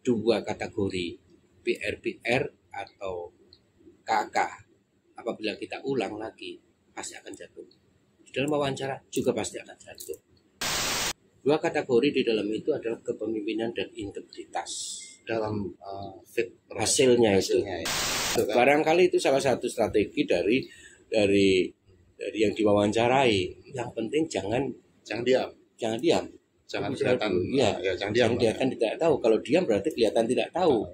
dua kategori PR atau KK. Apabila kita ulang lagi pasti akan jatuh. Di dalam wawancara juga pasti akan jatuh. Dua kategori di dalam itu adalah kepemimpinan dan integritas. Dalam fit hasilnya itu. Ya. Barangkali itu salah satu strategi dari yang diwawancarai. Yang penting jangan diam. Jangan kelihatan. Jangan diam. Dia kan tidak tahu. Kalau diam berarti kelihatan tidak tahu.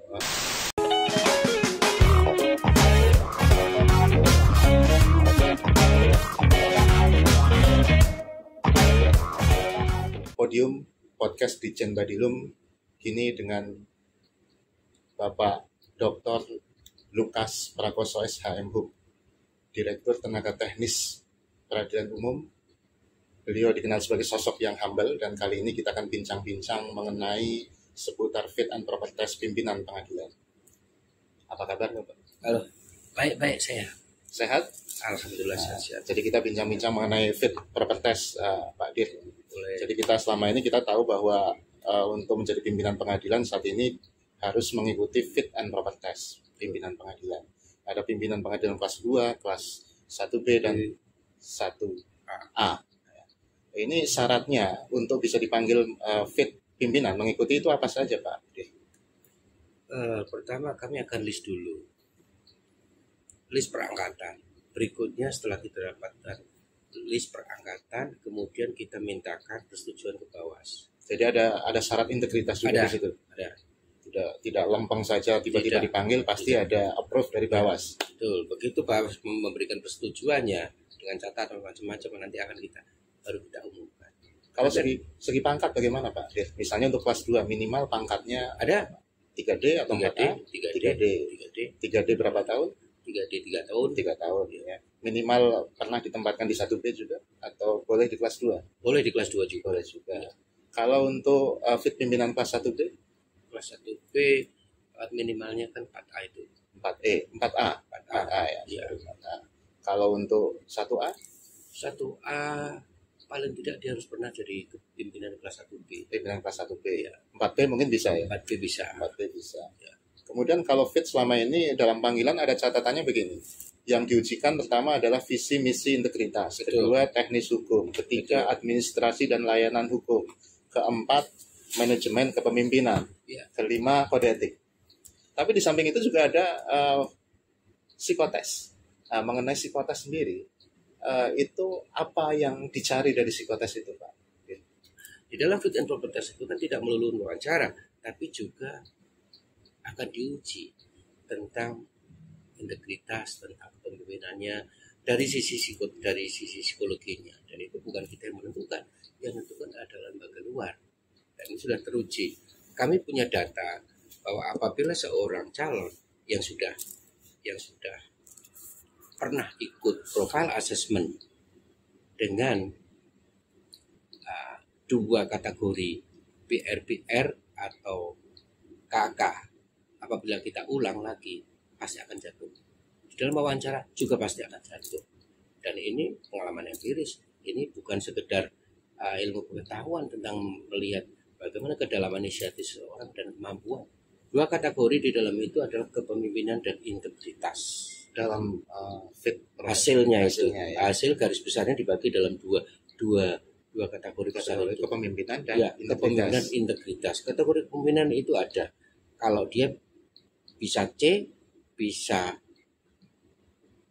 Podium podcast di Jen Badilum kini dengan Bapak Dr. Lukas Prakoso SHM Hub, Direktur Tenaga Teknis Peradilan Umum. Beliau dikenal sebagai sosok yang humble dan kali ini kita akan bincang-bincang mengenai seputar fit and proper test pimpinan pengadilan. Apa kabar Bapak? Halo, baik saya. Sehat? Alhamdulillah sehat. Jadi kita bincang-bincang mengenai fit proper test Pak Dir. Jadi kita selama ini kita tahu bahwa untuk menjadi pimpinan pengadilan saat ini harus mengikuti fit and proper test pimpinan pengadilan. Ada pimpinan pengadilan kelas 2, kelas 1B dan 1A. Ini syaratnya untuk bisa dipanggil fit pimpinan mengikuti itu apa saja Pak? Pertama kami akan list dulu. List perangkatan. Berikutnya setelah kita dapatkan list perangkatan, kemudian kita mintakan persetujuan ke Bawas. Jadi ada syarat integritas juga di situ. Ada. Tidak lempeng saja tiba-tiba dipanggil, pasti ada approve dari Bawas. Betul. Begitu Bawas memberikan persetujuannya dengan catatan macam-macam nanti akan baru kita umumkan. Kalau segi pangkat bagaimana Pak? Misalnya untuk kelas 2 minimal pangkatnya ada 3D atau 4A? 3D. 3D berapa tahun? 3D 3 tahun. 3 tahun ya. Minimal pernah ditempatkan di 1B juga atau boleh di kelas 2? Boleh di kelas 2 juga. Boleh juga. Ya. Kalau untuk fit pimpinan kelas 1B? Kelas 1B minimalnya kan 4A itu. 4A ya. Iya. 4A. Kalau untuk 1A? 1A paling tidak dia harus pernah jadi pimpinan kelas 1B. Pimpinan kelas 1B ya. 4B mungkin bisa ya? 4B bisa. Ya. Kemudian kalau fit selama ini dalam panggilan ada catatannya begini. Yang diujikan pertama adalah visi misi integritas. Kedua teknis hukum. Ketiga administrasi dan layanan hukum. Keempat manajemen kepemimpinan. Ya. Kelima kode etik. Tapi di samping itu juga ada psikotes. Mengenai psikotes sendiri, itu apa yang dicari dari psikotes itu Pak? Di dalam fit and proper test itu kan tidak melulu wawancara, tapi juga akan diuji tentang integritas, tentang kepemimpinannya dari sisi psikologinya. Dan itu bukan kita yang menentukan, yang menentukan adalah lembaga luar. Dan ini sudah teruji. Kami punya data bahwa apabila seorang calon yang sudah pernah ikut profile assessment dengan dua kategori PR atau KK, apabila kita ulang lagi pasti akan jatuh. Di dalam wawancara juga pasti akan jatuh. Dan ini pengalaman empiris. Ini bukan sekedar ilmu pengetahuan tentang melihat bagaimana kedalaman inisiatif seseorang dan kemampuan. Dua kategori di dalam itu adalah kepemimpinan dan integritas. Dalam fit hasilnya itu. Ya. Hasil garis besarnya dibagi dalam dua kategori besar itu. Kepemimpinan dan kepemimpinan integritas. Kategori kepemimpinan itu ada. Kalau dia bisa C, bisa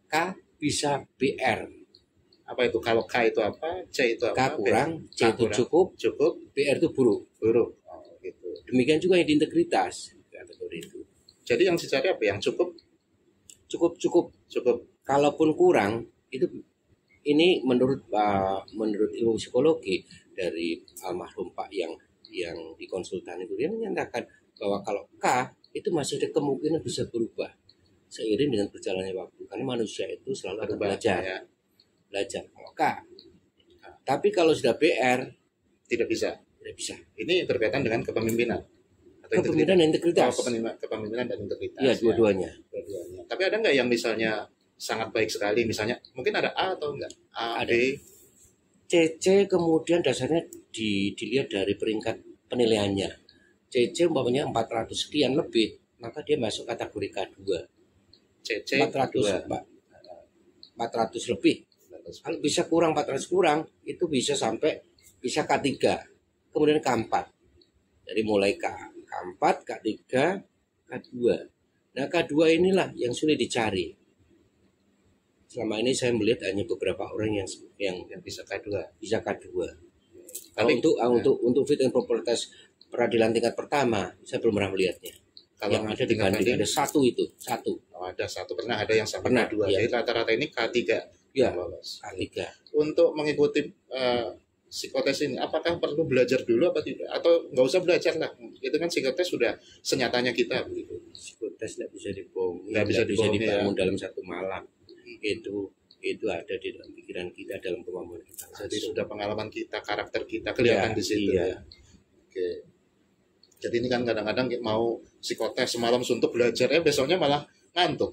K, bisa BR. Apa itu? Kalau K itu apa? C itu apa? K kurang, C itu cukup, BR itu buruk. Oh, gitu. Demikian juga yang di integritas kategori itu. Jadi yang dicari apa? Yang cukup. Kalaupun kurang, ini menurut ilmu psikologi dari almarhum Pak yang dikonsultan itu, dia menyatakan bahwa kalau K itu masih ada kemungkinan bisa berubah seiring dengan berjalannya waktu, karena manusia itu selalu akan belajar kalau K. Tapi kalau sudah BR tidak bisa. Ini berkaitan dengan kepemimpinan atau kepemimpinan dan integritas. Kepemimpinan dan integritas. Iya, dua-duanya. Tapi ada nggak yang misalnya sangat baik sekali, misalnya mungkin ada A atau enggak? A, ada. B, CC kemudian dasarnya dilihat dari peringkat penilaiannya. CC umpamanya 400 sekian lebih, maka dia masuk kategori K2. CC 400 400 lebih. Kalau bisa kurang 400 kurang, itu bisa sampai bisa K3, kemudian K4. Jadi mulai K4, K3, K2. Nah, K2 inilah yang sulit dicari. Selama ini saya melihat hanya beberapa orang yang bisa K2. Bisa K2. Kalau untuk fit and proper test peradilan tingkat pertama, saya belum pernah melihatnya. Kalau yang ada dibanding ada satu. Oh, ada satu, pernah ada yang sampai K2. Ya. Jadi rata-rata ini K3. Ya, K3. Untuk mengikuti psikotes ini, apakah perlu belajar dulu apa tidak? Atau nggak usah belajar lah? Itu kan psikotes sudah senyatanya kita begitu. Psikotes nggak bisa dibohongi, nggak bisa dibangun dalam satu malam. Itu ada di dalam pikiran kita, dalam kemampuan kita. Jadi sudah pengalaman kita, karakter kita kelihatan di situ. Iya. Ya. Oke. Jadi ini kan kadang-kadang mau psikotes semalam suntuk belajar, besoknya malah ngantuk,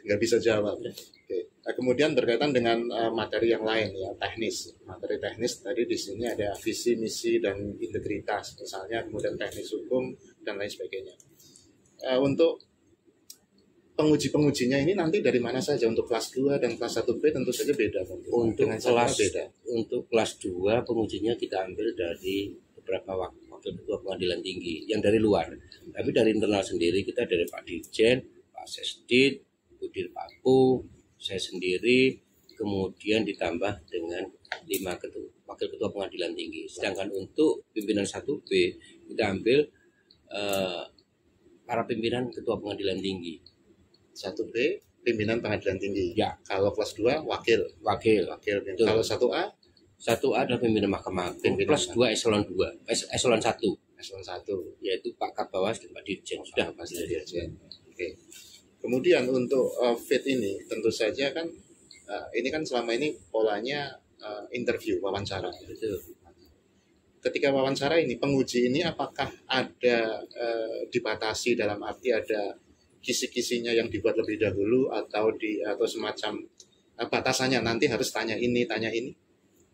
nggak bisa jawab. Oke. Nah, kemudian berkaitan dengan materi yang lain ya, teknis. Materi teknis tadi di sini ada visi, misi, dan integritas, misalnya, kemudian teknis hukum dan lain sebagainya. Untuk pengujinya ini nanti dari mana saja? Untuk kelas 2 dan kelas 1B tentu saja beda. Untuk kelas 2 pengujinya kita ambil dari beberapa wakil ketua pengadilan tinggi yang dari luar. Tapi dari internal sendiri kita dari Pak Dirjen, Pak Sesdit, Budir Paku, saya sendiri, kemudian ditambah dengan 5 wakil ketua pengadilan tinggi. Sedangkan untuk pimpinan 1B kita ambil para pimpinan ketua pengadilan tinggi. 1B pimpinan pengadilan tinggi. Ya. Kalau kelas 2 wakil. Kalau 1A? 1A adalah pimpinan mahkamah agung plus 2 eselon 2, eselon 1. Eselon 1 yaitu Pak Kabawas dan Pak Dirjen. Sudah pasti Dirjen. Oke. Kemudian untuk fit ini tentu saja kan ini kan selama ini polanya interview, wawancara. Betul. Ketika wawancara ini, penguji ini apakah ada dibatasi dalam arti ada kisi-kisinya yang dibuat lebih dahulu atau semacam batasannya nanti harus tanya ini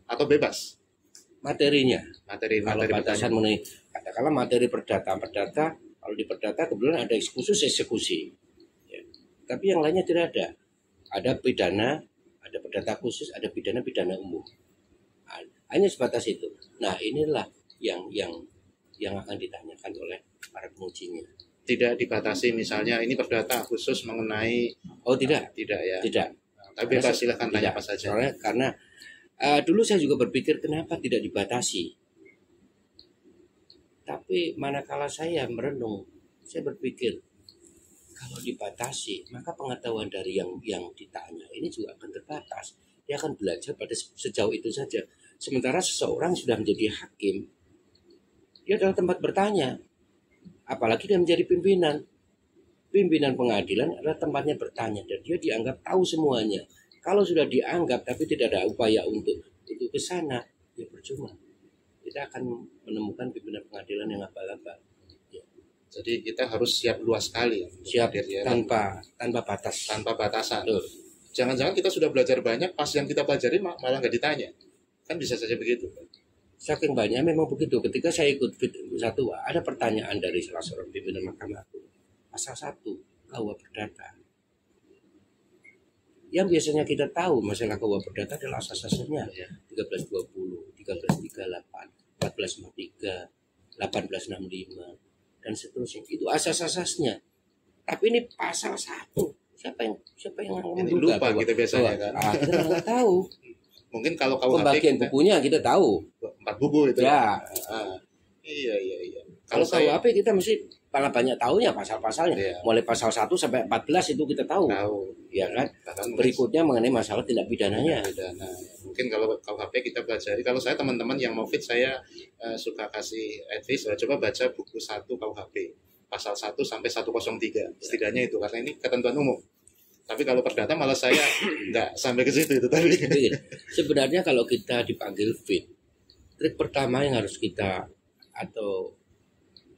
atau bebas materinya? Materi batasan mengenai katakanlah materi perdata kalau di perdata kebetulan ada eksekusi ya. Tapi yang lainnya tidak ada pidana, ada perdata khusus, ada pidana umum, hanya sebatas itu. Nah, inilah yang akan ditanyakan oleh para pengujinya. Tidak dibatasi misalnya ini perdata khusus mengenai tidak ya. Tidak. Tapi bebas silakan tanya apa saja. Soalnya karena dulu saya juga berpikir kenapa tidak dibatasi. Tapi manakala saya merenung, saya berpikir kalau dibatasi maka pengetahuan dari yang ditanya ini juga akan terbatas. Dia akan belajar pada sejauh itu saja. Sementara seseorang sudah menjadi hakim, dia adalah tempat bertanya. Apalagi dia menjadi pimpinan pengadilan adalah tempatnya bertanya dan dia dianggap tahu semuanya. Kalau sudah dianggap tapi tidak ada upaya untuk ke sana, ya percuma. Kita akan menemukan pimpinan pengadilan yang abal-abal. Ya. Jadi kita harus siap luas sekali. Siap tanpa batas. Tanpa batasan. Betul. Jangan-jangan kita sudah belajar banyak, pas yang kita pelajari malah nggak ditanya. Kan bisa saja begitu. Saking banyak memang begitu. Ketika saya ikut fit 1A, ada pertanyaan dari salah seorang pimpinan Mahkamah Agung. Pasal 1, KUH Perdata. Yang biasanya kita tahu masalah KUH Perdata adalah asas-asasnya 1320, 1338, 1443, 1865 dan seterusnya. Itu asas-asasnya. Tapi ini pasal 1. Siapa yang menduga lupa kita biasanya kan? Kita nggak tahu. Mungkin kalau KUHP pembagian bukunya kita tahu 4 buku itu ya. Iya. Kalau KUHP kita mesti malah banyak tahunya pasal-pasalnya. Iya. Mulai pasal 1 sampai 14 itu kita tahu. Ya kan? Berikutnya mengenai masalah tindak pidananya. Mungkin kalau KUHP kita pelajari. Kalau saya teman-teman yang mau fit, saya suka kasih advice, coba baca buku 1 KUHP. Pasal 1 sampai 103. Setidaknya itu, karena ini ketentuan umum. Tapi kalau perdata malah saya nggak sampai ke situ itu tadi. Sebenarnya kalau kita dipanggil fit, trik pertama yang harus kita atau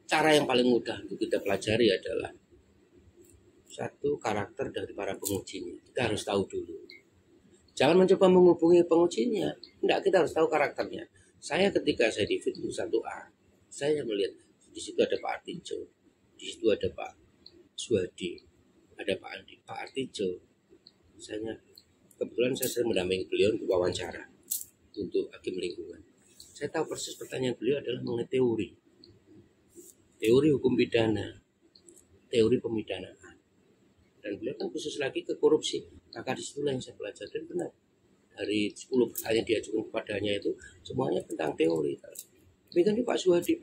cara yang paling mudah untuk kita pelajari adalah satu, karakter dari para pengujinya. Kita harus tahu dulu. Jangan mencoba menghubungi pengujinya. Enggak, kita harus tahu karakternya. Saya ketika saya di fit 1A, Saya melihat di situ ada Pak Artijo, di situ ada Pak Suhadi, ada Pak Andi, Pak Artijo. Kebetulan saya sering mendampingi beliau untuk wawancara untuk hakim lingkungan. Saya tahu persis pertanyaan beliau adalah mengenai teori hukum pidana, teori pemidanaan. Dan beliau kan khusus lagi ke korupsi. Maka disitulah yang saya pelajari, dan benar. Dari 10 pertanyaan diajukan kepadanya itu semuanya tentang teori. Demikian Pak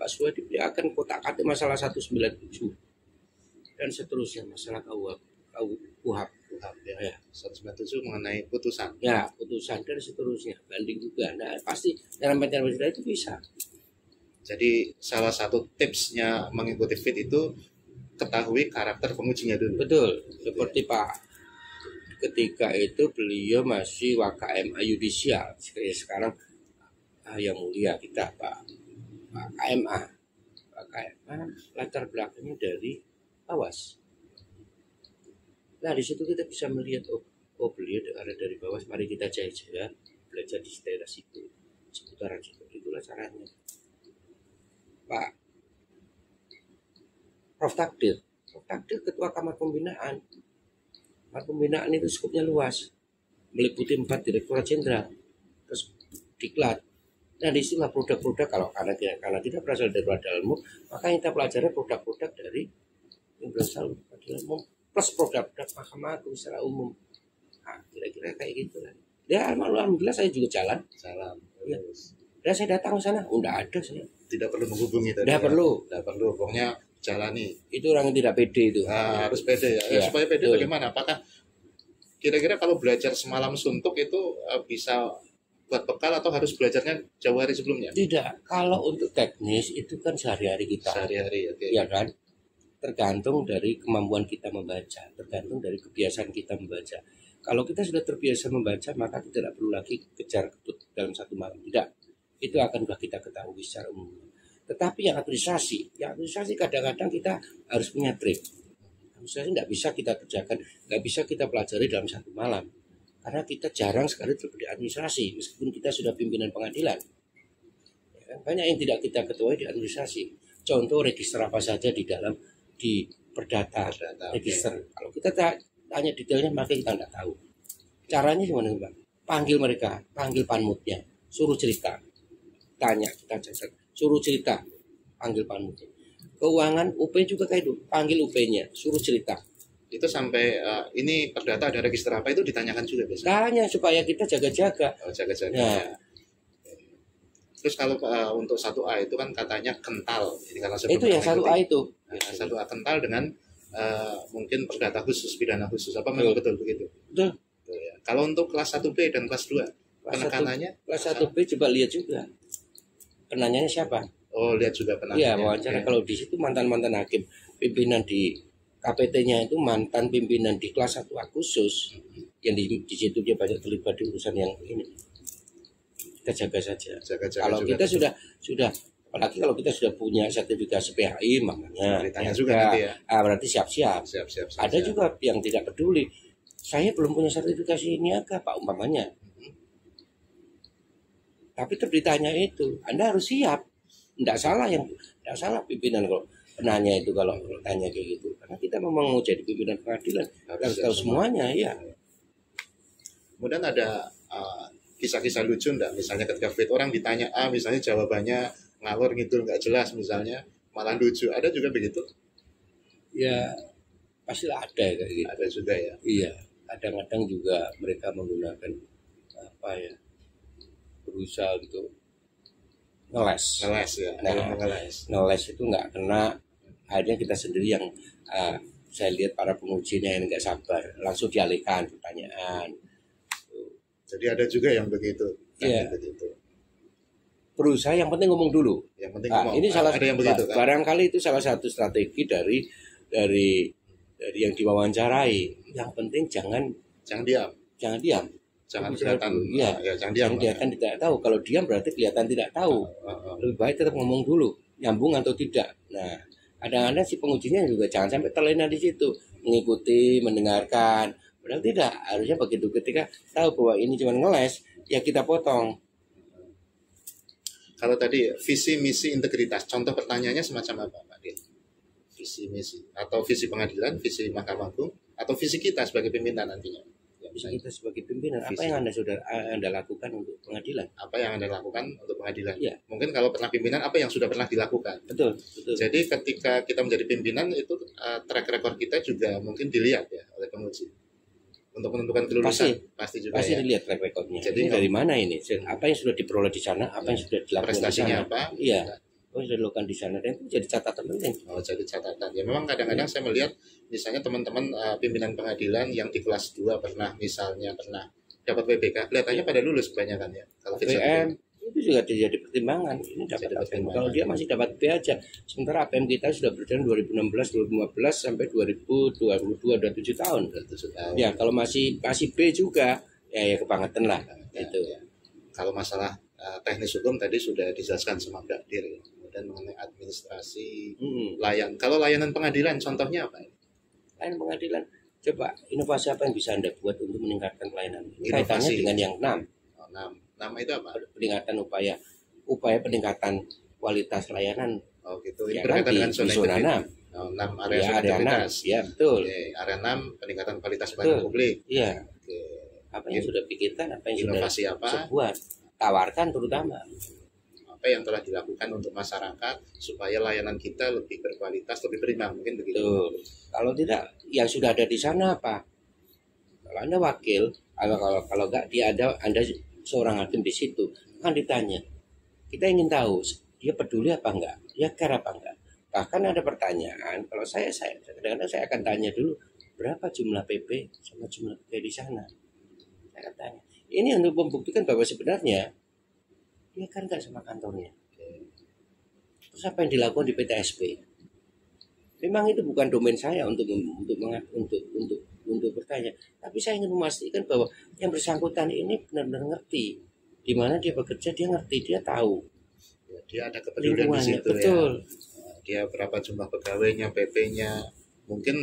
Suhadi dia akan kotak-katik masalah 197 dan seterusnya, masalah KUHP ya. 197 mengenai putusan. Ya, putusan dan seterusnya, banding juga. Nah, pasti dalam pencarian itu bisa. Jadi salah satu tipsnya mengikuti fit itu ketahui karakter pengujinya dulu. Betul, seperti Pak ketika itu beliau masih WKMA yudisial. Sekarang yang mulia kita Pak KMA. Pak KMA latar belakangnya dari awas. Nah di situ kita bisa melihat oh beliau ada dari bawah. Mari kita jaya belajar di daerah situ, seputaran situ. Itulah caranya. Pak Prof Takdir ketua Kamar Pembinaan. Kamar Pembinaan itu skupnya luas, meliputi 4 direktorat jenderal, terus diklat. Nah disitulah produk-produk karena kita berasal dari peradilan umum, maka kita pelajari produk-produk dari yang berasal dari peradilan umum plus produk-produk Mahkamah Agung secara umum. Nah, kira-kira kayak gitu lah. Ya alhamdulillah saya juga jalan. Ya. Dan saya datang ke sana, enggak ada saya. Tidak perlu menghubungi tadi. Tidak perlu, pokoknya jalani. Itu orang yang tidak pede itu. Harus pede ya. Supaya pede bagaimana? Apakah kira-kira kalau belajar semalam suntuk itu bisa buat bekal atau harus belajarnya jauh hari sebelumnya? Tidak. Kalau untuk teknis itu kan sehari-hari kita. Sehari-hari, oke. Ya kan? Tergantung dari kemampuan kita membaca, tergantung dari kebiasaan kita membaca. Kalau kita sudah terbiasa membaca, maka kita tidak perlu lagi kejar ketut dalam satu malam. Tidak. Itu akan sudah kita ketahui secara umum. Tetapi yang administrasi kadang-kadang kita harus punya trik. Administrasi tidak bisa kita kerjakan, nggak bisa kita pelajari dalam satu malam. Karena kita jarang sekali terlibat administrasi, meskipun kita sudah pimpinan pengadilan. Ya, banyak yang tidak kita ketahui di administrasi. Contoh register apa saja di perdata register. Okay. Kalau kita tanya detailnya, maka kita tidak tahu. Caranya gimana, Bang? Panggil mereka, panggil panmutnya, suruh cerita. Tanya, kita cacat, suruh cerita, panggil panmutnya. Keuangan UP juga kayak itu, panggil UP-nya, suruh cerita. Itu sampai ini perdata ada register apa itu ditanyakan juga biasanya? Tanya supaya kita jaga-jaga. Jaga-jaga. Ya. Terus kalau untuk 1A itu kan katanya kental. Jadi karena itu yang 1A itu. Nah, 1A kental dengan mungkin perdata khusus, pidana khusus. Apa memang betul begitu? Betul. Ya. Kalau untuk kelas 1B dan kelas 2, penekanannya? Kelas 1B coba lihat juga. Penanyanya siapa? Oh, lihat juga penanyanya. Iya, wawancara. Kalau di situ mantan-mantan hakim, pimpinan di KPT-nya itu mantan pimpinan di kelas 1A khusus. Yang di situ dia banyak terlibat di urusan yang ini. Kita jaga saja. Kalau kita sudah apalagi kalau kita sudah punya sertifikasi PHI, makanya ditanya juga nanti ya. Berarti siap-siap. Ada juga yang tidak peduli. Saya belum punya sertifikasi niaga, Pak, umpamanya. Tapi ditanya itu, Anda harus siap. Tidak salah pimpinan kalau penanya itu kalau tanya kayak gitu. Karena kita memang mau jadi pimpinan pengadilan, harus tahu semuanya, ya. Kemudian ada kisah-kisah lucu enggak? Misalnya ketika fit orang ditanya A, misalnya jawabannya ngalor ngidul nggak jelas misalnya, malah lucu. Ada juga begitu? Ya, pasti ada kayak gitu. Ada juga ya. Iya, kadang-kadang juga mereka menggunakan berusaha gitu ngeles ya. Nah, ngeles itu nggak kena, akhirnya kita sendiri yang saya lihat para pengujinya yang nggak sabar langsung dialihkan pertanyaan. Jadi ada juga yang begitu. Iya. Berusaha yang penting ngomong dulu. Yang penting ngomong. Ini salah ada yang begitu kan? Barangkali itu salah satu strategi dari yang diwawancarai. Yang penting jangan diam. Jangan kelihatan. Iya, jangan diam. Kelihatan tidak tahu. Kalau diam berarti kelihatan tidak tahu. Lebih baik tetap ngomong dulu, nyambung atau tidak. Nah, kadang-kadang si pengujinya juga jangan sampai terlena di situ, mengikuti, mendengarkan. Padahal tidak, harusnya begitu ketika tahu bahwa ini cuma ngeles, ya kita potong. Kalau tadi visi misi integritas, contoh pertanyaannya semacam apa Pak Dir? Visi misi atau visi pengadilan, visi Mahkamah Agung, atau visi kita sebagai pimpinan nantinya? Ya, Bisa kita sebagai pimpinan, apa Visi. yang Anda lakukan untuk pengadilan? Apa yang Anda lakukan untuk pengadilan? Iya. Mungkin kalau pernah pimpinan, apa yang sudah pernah dilakukan? Betul, betul. Jadi ketika kita menjadi pimpinan itu track record kita juga mungkin dilihat ya oleh penguji. Untuk menentukan kelulusan pasti juga Pasti ya. dilihat track recordnya. Jadi Ini dari mana ini? Apa yang sudah diperoleh di sana? Apa yang sudah dilakukan di Prestasinya sana? apa? Iya. Apa yang sudah dilakukan di sana? Dan itu jadi catatan penting. Oh, jadi catatan. Ya memang kadang-kadang saya melihat misalnya teman-teman pimpinan pengadilan yang di kelas 2 pernah dapat WBK, kelihatannya pada lulus kebanyakan ya. Kalau fit PM itu juga jadi pertimbangan. Ini dapat Jadi PM. Kalau dia masih dapat B aja. Sementara PM kita sudah berjalan 2016, 2015 sampai 2022, 27 tahun. 7 tahun. Ya, kalau masih B juga ya kebangetan lah. Ya, Itu. ya. Kalau masalah teknis hukum tadi sudah dijelaskan sama Mbak Dir ya. Kemudian mengenai administrasi, kalau layanan pengadilan contohnya apa? Layanan pengadilan, coba inovasi apa yang bisa Anda buat untuk meningkatkan pelayanan? Inovasi. Kaitannya dengan yang 6, Nama itu apa? peningkatan upaya peningkatan kualitas layanan. Oh gitu. Ini Ya berkaitan kan, dengan di zona zona 6. 6 area Ya, zona area 6. integritas. Ya, betul. Oke, area 6 peningkatan kualitas pelayanan Betul. publik. Iya. Oke. Apa yang sudah pikirkan, apa yang Inovasi sudah apa? buat, tawarkan terutama. Apa yang telah dilakukan untuk masyarakat supaya layanan kita lebih berkualitas, lebih berimbang, mungkin begitu. Betul. Kalau tidak, yang sudah ada di sana apa? Kalau Anda wakil, kalau enggak Anda seorang hakim di situ, kan ditanya. Kita ingin tahu dia peduli apa enggak, dia care apa enggak. Bahkan ada pertanyaan, kalau saya kadang-kadang saya akan tanya dulu berapa jumlah PP sama jumlah PP di sana. Saya akan tanya. Ini untuk membuktikan bahwa sebenarnya dia kan enggak sama kantornya. Terus apa yang dilakukan di PTSP? Memang itu bukan domain saya untuk bertanya, tapi saya ingin memastikan bahwa yang bersangkutan ini benar-benar ngerti di mana dia bekerja, dia ngerti, dia tahu. Ya, dia ada kepedulian di situ betul. Ya. Dia berapa jumlah pegawainya, PP-nya. Mungkin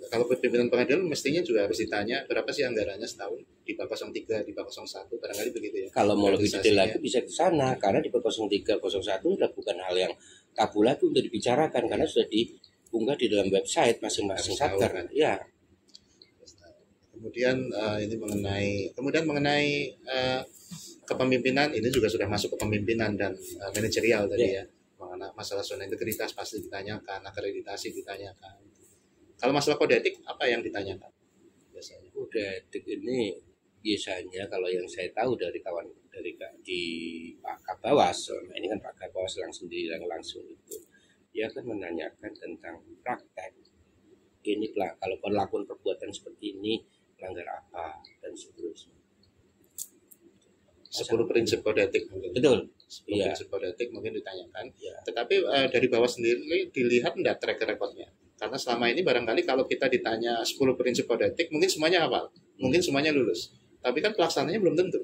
kalau pimpinan pengadilan mestinya juga harus ditanya berapa sih anggarannya setahun di Bak 03, di Bak 01, barangkali begitu ya. Kalau mau lebih detail lagi bisa ke sana, karena di Bak 03, 01 sudah bukan hal yang tabu lagi untuk dibicarakan karena sudah diunggah di dalam website masing-masing satker. Kan? Ya. Kemudian ini mengenai kepemimpinan, ini juga sudah masuk ke pemimpinan dan manajerial tadi ya. Mengenai masalah zona integritas pasti ditanyakan, akreditasi ditanyakan. Kalau masalah kode etik apa yang ditanyakan biasanya? Kode etik ini biasanya kalau yang saya tahu dari di Pak Kabawas, ini kan Pak Kabawas langsung itu, dia akan menanyakan tentang praktek. Ini kalau perlakuan perbuatan seperti ini melanggar apa dan seterusnya. 10 prinsip kode etik mungkin. Betul. 10 prinsip kode etik mungkin ditanyakan. Ya. Tetapi dari bawah sendiri dilihat enggak track recordnya. Karena selama ini barangkali kalau kita ditanya 10 prinsip kode etik mungkin semuanya hafal, mungkin semuanya lulus. Tapi kan pelaksananya belum tentu.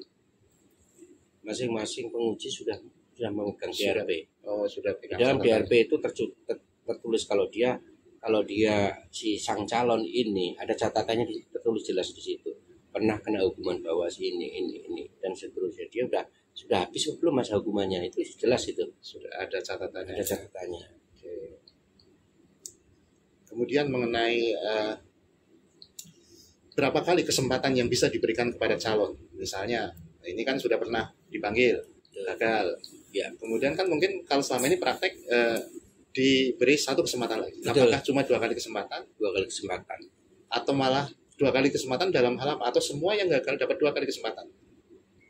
Masing-masing penguji sudah memegang BRP. Sudah Di dalam BRP itu tertulis kalau dia si sang calon ini ada catatannya tertulis jelas di situ. Pernah kena hukuman Bawas ini dan seterusnya. Dia sudah habis belum masa hukumannya, itu jelas itu. Sudah ada catatannya. Ada catatannya. Oke. Kemudian mengenai berapa kali kesempatan yang bisa diberikan kepada calon. Misalnya ini kan sudah pernah dipanggil, gagal. Ya. Kemudian kan mungkin kalau selama ini praktek diberi 1 kesempatan lagi. Betul. Apakah cuma 2 kali kesempatan? 2 kali kesempatan. Atau malah 2 kali kesempatan dalam hal apa? Atau semua yang gagal dapat 2 kali kesempatan?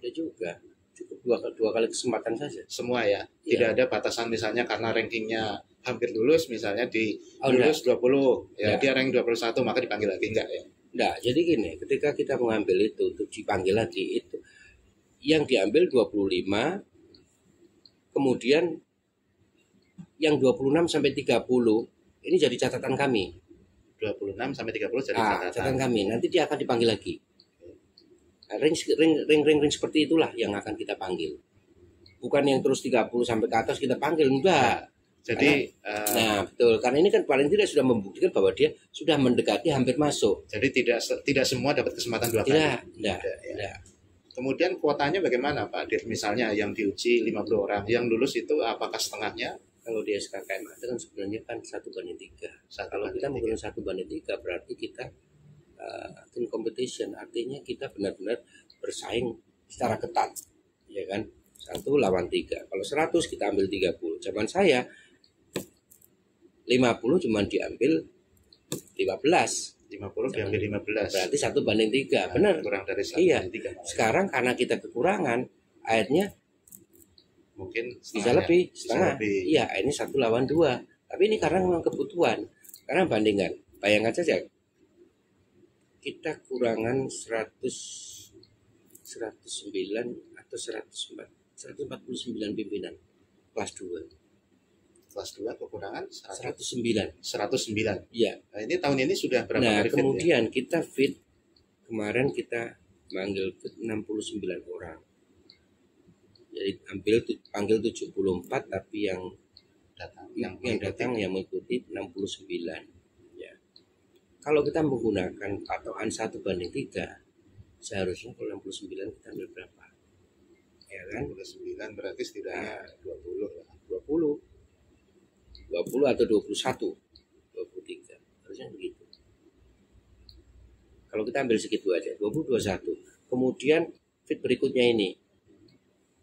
Ya juga. Cukup 2 kali kesempatan saja. Semua ya? Ya. Tidak ada batasan misalnya karena rankingnya hampir lulus, misalnya lulus 20, ya dia rank 21 maka dipanggil lagi, enggak ya? Enggak, jadi gini, ketika kita mengambil itu untuk dipanggil lagi itu yang diambil 25, kemudian yang 26 sampai 30 ini jadi catatan kami. 26 sampai 30 jadi catatan kami. Nanti dia akan dipanggil lagi. Ring seperti itulah yang akan kita panggil. Bukan yang terus 30 sampai ke atas kita panggil, enggak. Jadi betul, karena ini kan paling tidak sudah membuktikan bahwa dia sudah mendekati hampir masuk. Jadi tidak semua dapat kesempatan 2 kali. Tidak. Kemudian kuotanya bagaimana Pak Dir? Misalnya yang diuji 50 orang, yang lulus itu apakah setengahnya? Kalau di SKKM itu kan sebenarnya kan 1:3. Kalau kita menggunakan 1:3 berarti kita team competition, artinya kita benar-benar bersaing secara ketat, ya kan? 1 lawan 3. Kalau 100 kita ambil 30. Zaman saya 50 cuma diambil 15. 50 diambil 15. Berarti 1:3. Benar. Kurang dari 1/3. Iya. Sekarang karena kita kekurangan, akhirnya mungkin bisa lebih, setengah. Iya, ini 1 lawan 2. Tapi ini karena memang kebutuhan. Karena bandingkan, bayangkan saja kita kurangan 109 atau 149 pimpinan kelas 2. Kelas 2 kekurangan 109. 109. Iya. Nah, ini tahun ini sudah berapa kali fit? Kemudian kita fit, kemarin kita manggil fit 69 orang. Jadi panggil 74, tapi yang datang yang mengikuti 69. Ya. Kalau kita menggunakan patokan 1:3, seharusnya kalau 69 kita ambil berapa? Ya kan? 69 berarti setidaknya 20 lah. 20 atau 21, 23, harusnya begitu. Kalau kita ambil segitu aja, 20, 21. Kemudian fit berikutnya ini,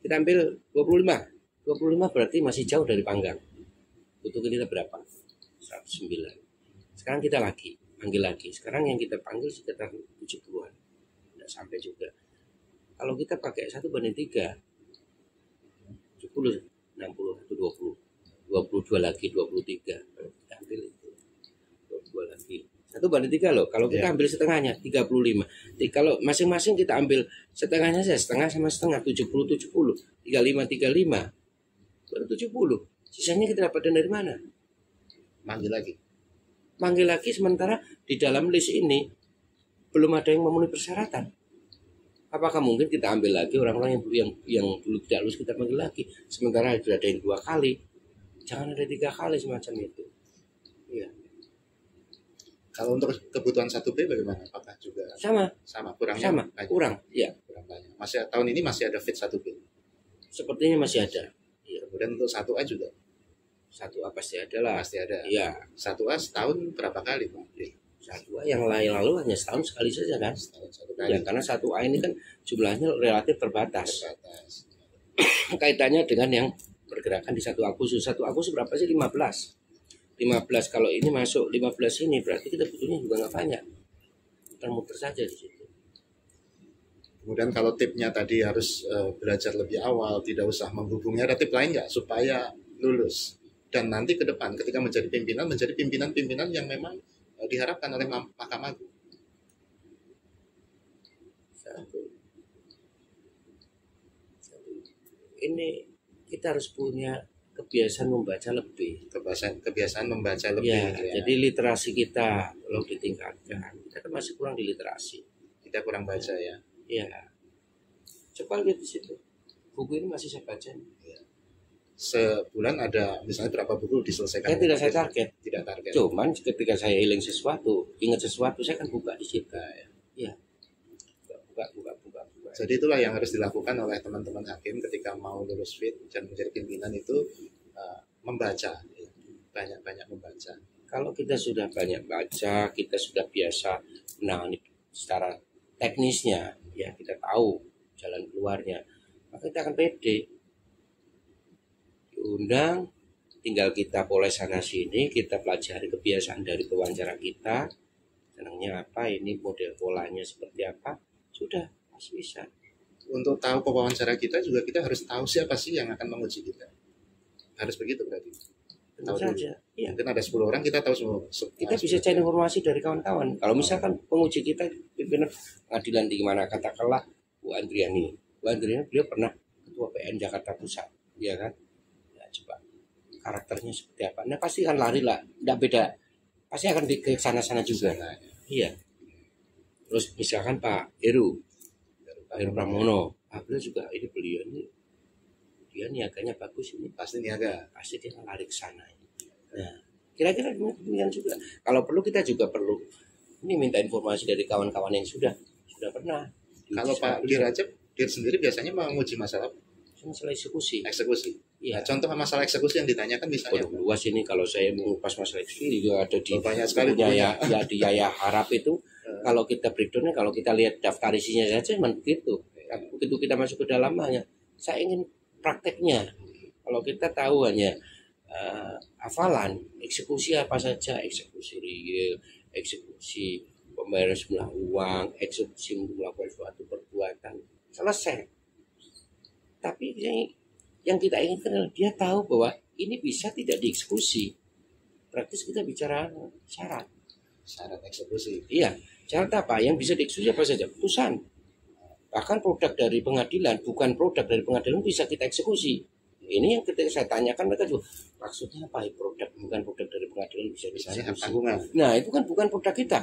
kita ambil 25. 25 berarti masih jauh dari panggang. Butuh kita berapa? 109. Sekarang kita panggil lagi. Sekarang yang kita panggil sekitar 70-an. Tidak sampai juga. Kalau kita pakai 1:3, 70, 60 atau 20. 22 lagi, 23. Kita ambil itu. 22 lagi. 1:3 loh. Kalau kita ambil setengahnya 35. Kalau masing-masing kita ambil setengahnya saja, setengah sama setengah, 70, 35, 35. Baru 70. Sisanya kita dapatkan dari mana? Manggil lagi sementara di dalam list ini belum ada yang memenuhi persyaratan. Apakah mungkin kita ambil lagi orang-orang yang dulu tidak lulus kita panggil lagi, sementara sudah ada yang 2 kali? Jangan ada 3 kali semacam itu. Iya. Kalau untuk kebutuhan 1B bagaimana? Apakah juga sama? Kurangnya? Sama. Kurang. Iya. Kurang banyak. Tahun ini masih ada fit 1B. Sepertinya masih ada. Iya. Kemudian untuk 1A juga. 1A pasti ada lah. Pasti ada. Iya. 1A setahun berapa kali Pak? 1A yang lalu hanya setahun sekali saja kan? Setahun 1 kali. Ya, karena 1A ini kan jumlahnya relatif terbatas. Kaitannya dengan yang pergerakan di 1 Agustus. 1 Agustus berapa sih? 15. 15 kalau ini masuk 15 ini berarti kita butuhnya juga nggak banyak. Muter-muter saja di situ. Kemudian kalau tipnya tadi harus belajar lebih awal, tidak usah menghubungi, ada tip lain nggak supaya lulus? Dan nanti ke depan ketika menjadi pimpinan-pimpinan yang memang diharapkan oleh Mahkamah Agung. Satu. Ini kita harus punya kebiasaan membaca lebih. Kebiasaan membaca lebih. Ya. Jadi literasi kita belum ditingkatkan. Kita kan masih kurang di literasi. Kita kurang baca ya. Iya. Coba lihat di situ. Buku ini masih saya baca. Ya. Sebulan ada misalnya berapa buku diselesaikan? Tidak saya target. Tidak target. Cuman ketika saya ingat sesuatu, saya kan buka di situ. Iya. Buka. Jadi itulah yang harus dilakukan oleh teman-teman hakim ketika mau lulus fit dan menjadi pimpinan itu membaca, banyak-banyak membaca. Kalau kita sudah banyak baca, kita sudah biasa menangani secara teknisnya, ya kita tahu jalan keluarnya, maka kita akan pede. Diundang, tinggal kita poles sana sini, kita pelajari kebiasaan dari pewawancara kita, senangnya apa, ini model polanya seperti apa, sudah. Masih bisa. Untuk tahu pewawancara kita juga kita harus tahu siapa sih yang akan menguji kita. Harus begitu berarti. Tahu saja. Ya. Mungkin ada 10 orang kita tahu semua. Kita bisa cari informasi dari kawan-kawan. Kalau misalkan penguji kita pimpinan pengadilan di mana katakanlah Bu Andriani. Bu Andriani beliau pernah ketua PN Jakarta Pusat, ya kan? Ya, coba karakternya seperti apa. Nah pasti akan lari lah, tidak beda. Pasti akan ke sana-sana juga. Iya. Terus misalkan Pak Heru Pramono, beliau juga beliau ini dia niaganya bagus ini, pasti niaga, pasti dia lari ke sana. Nah, kira-kira demikian juga. Kalau perlu kita juga perlu ini minta informasi dari kawan-kawan yang sudah pernah. Kalau Pak Dirajab Dir sendiri biasanya menguji masalah Masalah eksekusi. eksekusi. Iya. Nah, contoh masalah eksekusi yang ditanyakan misalnya Waduh, luas ini kalau saya mengupas masalah eksekusi juga ada di banyak sekali bukunya ya di Yaya Harap itu. Kalau kita breakdownnya, kalau kita lihat daftar isinya saja memang begitu. Begitu kita masuk ke dalamnya, saya ingin prakteknya. Kalau kita tahu hanya hafalan, eksekusi apa saja, eksekusi real, eksekusi pembayaran sejumlah uang, eksekusi melakukan suatu perbuatan, selesai. Tapi yang kita inginkan adalah dia tahu bahwa ini bisa tidak dieksekusi. Praktis kita bicara syarat. syarat eksekusi. Iya, syarat apa? Yang bisa dieksekusi apa saja? Putusan. Bahkan produk dari pengadilan, bukan produk dari pengadilan bisa kita eksekusi. Ini yang ketika saya tanyakan mereka juga, maksudnya apa? Produk bukan produk dari pengadilan bisa Misalnya hak dieksekusi. tanggungan. Nah, itu kan bukan produk kita.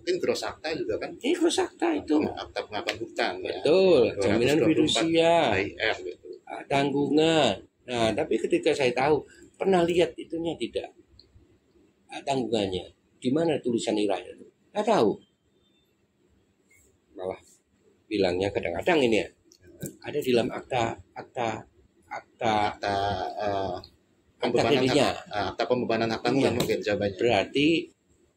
Mungkin gross akta juga kan? Ini gross akta itu. Akta pengakuan hutang. Betul, Ya. jaminan fidusia, HIR gitu. tanggungan. Nah, tapi ketika saya tahu, pernah lihat itunya tidak? Tanggungannya. Di mana tulisan iranya itu? Nggak tahu. Malah bilangnya kadang-kadang ini ya. Ada di dalam akta Pembebanan KTP-nya. akta pembebanan hak tanggungan mungkin jawabannya. Berarti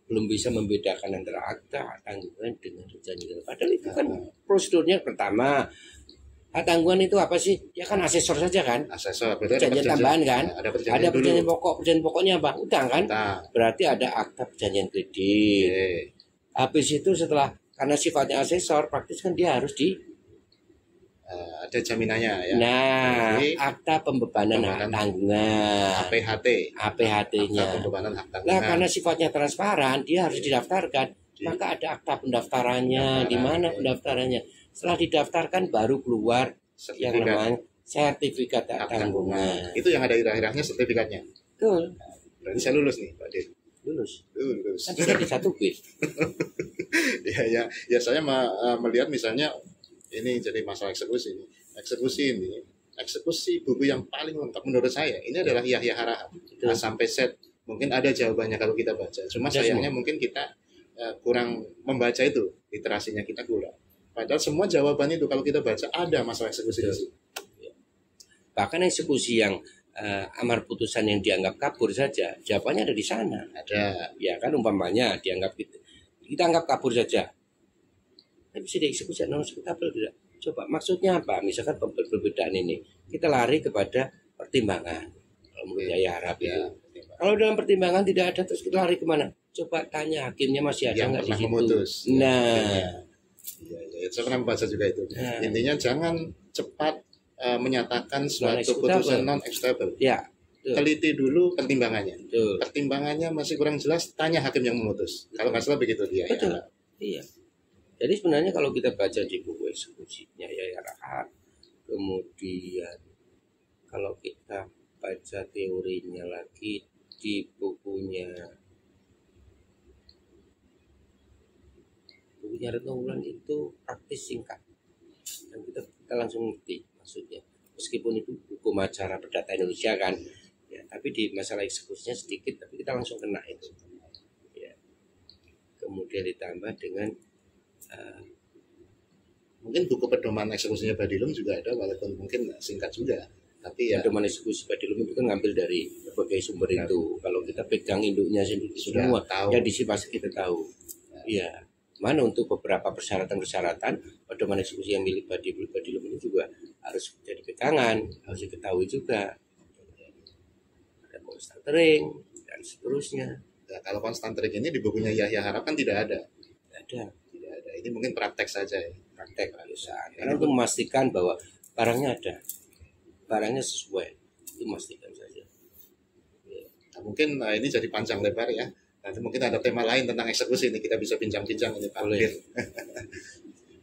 belum bisa membedakan antara akta hak tanggungan dengan perjanjian. Padahal itu kan prosedurnya pertama. Hak tanggungan itu apa sih? Ya kan asesor saja kan? Asesor berarti ada Perjanjian tambahan kan? Ada Ada perjanjian pokok. Perjanjian pokoknya apa? Utang kan? Utang. Berarti ada akta perjanjian kredit. Oke. Habis itu setelah karena sifatnya asesor, praktis kan dia harus Ada jaminannya ya. Nah, Jadi, akta pembebanan hak tanggungan. APHT. APHT-nya. Akta pembebanan hak tanggungan. Nah, karena sifatnya transparan, dia harus didaftarkan. Maka ada akta pendaftarannya, di mana pendaftarannya. Setelah didaftarkan baru keluar yang namanya sertifikat hak tanggungan. Itu yang ada irah-irahnya sertifikatnya. Betul. Berarti saya lulus nih, Pak Dir. Lulus. Lulus. Kan sudah di satu bis. Ya saya melihat misalnya ini jadi masalah eksekusi ini. Eksekusi buku yang paling lengkap menurut saya ini adalah Yahya Harahap. A sampai Z. Mungkin ada jawabannya kalau kita baca. Cuma sayangnya mungkin kita kurang membaca itu, literasinya kita kurang. Padahal semua jawaban itu kalau kita baca ada masalah eksekusi di situ. Bahkan eksekusi yang amar putusan yang dianggap kabur saja, jawabannya ada di sana. Ada. Ya kan umpamanya dianggap kita anggap kabur saja. Tapi bisa dieksekusi non eksekutable tidak? Coba maksudnya apa? Misalkan perbedaan ini, kita lari kepada pertimbangan. Kalau menurut Yahya Harap itu. Kalau dalam pertimbangan tidak ada, terus kita lari kemana? Coba tanya hakimnya masih ada nggak di situ? Memutus. Nah, ya, saya pernah membaca juga itu. Intinya jangan cepat menyatakan suatu putusan non eksekutable. Ya. Teliti dulu pertimbangannya. Betul. Pertimbangannya masih kurang jelas, tanya hakim yang memutus. Kalau nggak salah begitu dia. Betul. Ya. Iya. Jadi sebenarnya kalau kita baca di buku eksekusinya Yahya Harahap, kemudian kalau kita baca teorinya lagi di bukunya Retno Wulan itu praktis singkat dan kita langsung ngerti maksudnya. Meskipun itu buku Macara Perdata Indonesia kan, ya, tapi di masalah eksekusinya sedikit, tapi kita langsung kena itu. Ya. Kemudian ditambah dengan mungkin buku pedoman eksekusinya Badilum juga ada, walaupun mungkin singkat juga. Tapi ya pedoman eksekusi Badilum itu kan ngambil dari berbagai sumber itu. Kalau kita pegang induknya sendiri sudah semua, tahu. ya disi pasti kita tahu. Iya. Mana untuk beberapa persyaratan-persyaratan pedoman eksekusi yang milik Badilum ini juga harus jadi pegangan, harus diketahui juga. Ada konstantering dan seterusnya. Nah, kalau konstantering ini di bukunya Yahya Harahap kan tidak ada. Ada. Ini mungkin praktek saja ya. Praktek perusahaan. Karena untuk memastikan bahwa barangnya ada, barangnya sesuai, itu memastikan saja. Ya. Nah, mungkin ini jadi panjang lebar ya. Nanti mungkin ada tema lain tentang eksekusi ini kita bisa bincang-bincang ini Pak Dir.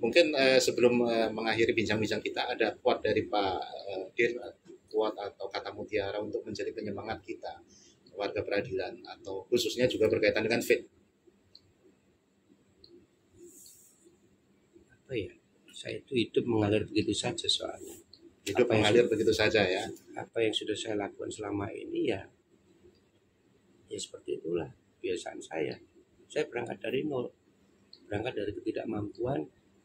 Mungkin sebelum mengakhiri bincang-bincang kita ada quote dari Pak Dir, quote atau kata mutiara untuk menjadi penyemangat kita warga peradilan atau khususnya juga berkaitan dengan fit. Apa ya? Saya itu hidup mengalir begitu saja soalnya. Hidup mengalir begitu saja ya. Apa yang sudah saya lakukan selama ini ya seperti itulah kebiasaan saya. Saya berangkat dari nol, berangkat dari ketidakmampuan,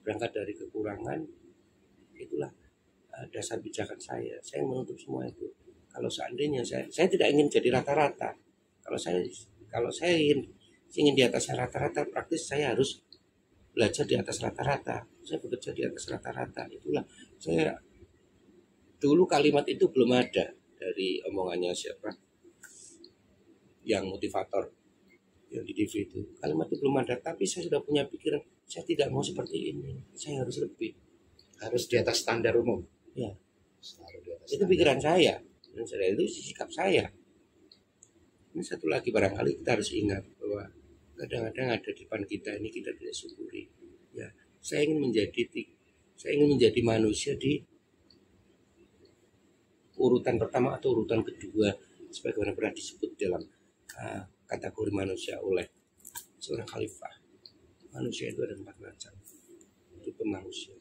berangkat dari kekurangan, itulah dasar pijakan saya. Saya menutup semua itu. Kalau seandainya saya tidak ingin jadi rata-rata. Kalau saya ingin di atas rata-rata, praktis saya harus belajar di atas rata-rata. Saya bekerja di atas rata-rata. Itulah saya dulu kalimat itu belum ada dari omongannya siapa yang motivator yang di TV itu. Kalimat itu belum ada, tapi saya sudah punya pikiran, saya tidak mau seperti ini. Saya harus lebih. Harus di atas standar umum. Ya. Selalu di atas Itu standar. pikiran saya. Dan saya itu sikap saya. Ini satu lagi barangkali kita harus ingat bahwa kadang-kadang ada di depan kita ini kita tidak syukuri. Ya, saya ingin menjadi manusia di urutan pertama atau urutan kedua, sebagaimana pernah disebut dalam kategori manusia oleh seorang khalifah. Manusia itu ada 4 macam. Itu manusia.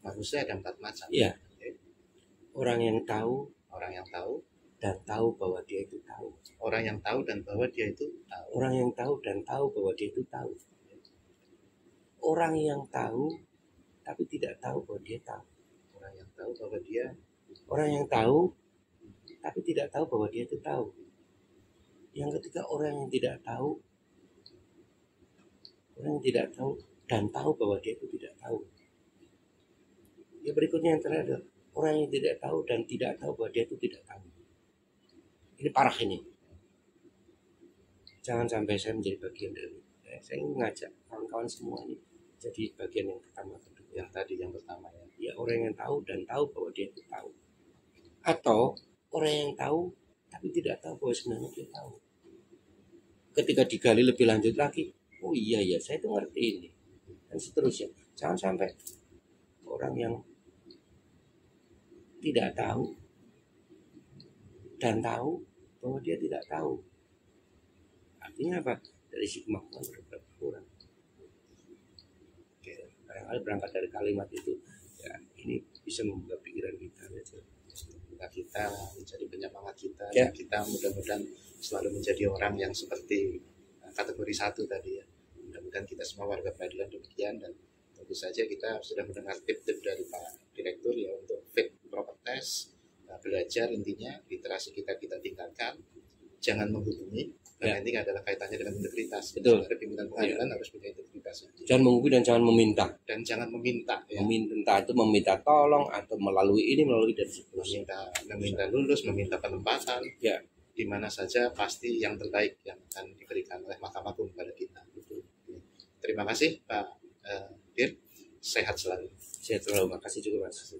Manusia ada 4 macam. Iya. Orang yang tahu dan tahu bahwa dia itu tahu. Orang yang tahu dan tahu bahwa dia itu tahu. Orang yang tahu tapi tidak tahu bahwa dia tahu. Orang yang tahu tapi tidak tahu bahwa dia itu tahu. Yang ketiga orang yang tidak tahu dan tahu bahwa dia itu tidak tahu. Ya, berikutnya yang terakhir, orang yang tidak tahu dan tidak tahu bahwa dia itu tidak tahu. Ini parah ini. Jangan sampai saya menjadi bagian dari. Saya ingin mengajak kawan-kawan semua ini jadi bagian yang pertama, yang pertama ya. Ya, orang yang tahu dan tahu bahwa dia itu tahu. Atau orang yang tahu tapi tidak tahu bahwa sebenarnya dia tahu. Ketika digali lebih lanjut lagi, oh iya ya, saya itu ngerti ini. Dan seterusnya. Jangan sampai orang yang tidak tahu dan tahu bahwa dia tidak tahu. Artinya apa? Dari sisi kemampuan berkurang. Oke, barangkali berangkat dari kalimat itu, ya ini bisa membuka pikiran kita. Kita menjadi penyemangat kita, ya. Kita mudah-mudahan selalu menjadi orang yang seperti kategori 1 tadi ya. Mudah-mudahan kita semua warga peradilan demikian, dan tentu saja kita sudah mendengar tip-tip dari Pak Direktur ya untuk fit proper test. Belajar, intinya literasi kita tingkatkan, jangan menghubungi, dan ini adalah kaitannya dengan integritas. Betul. Sebenarnya pimpinan pengadilan harus punya integritas. Jangan menghubungi dan jangan meminta. Ya. Meminta itu meminta tolong atau melalui ini melalui dan seterusnya. Meminta lulus, meminta penempatan. Ya. Di mana saja pasti yang terbaik yang akan diberikan oleh Mahkamah Agung kepada kita. Betul. Terima kasih Pak Dir. Sehat selalu. Sehat selalu. Makasih juga Mas.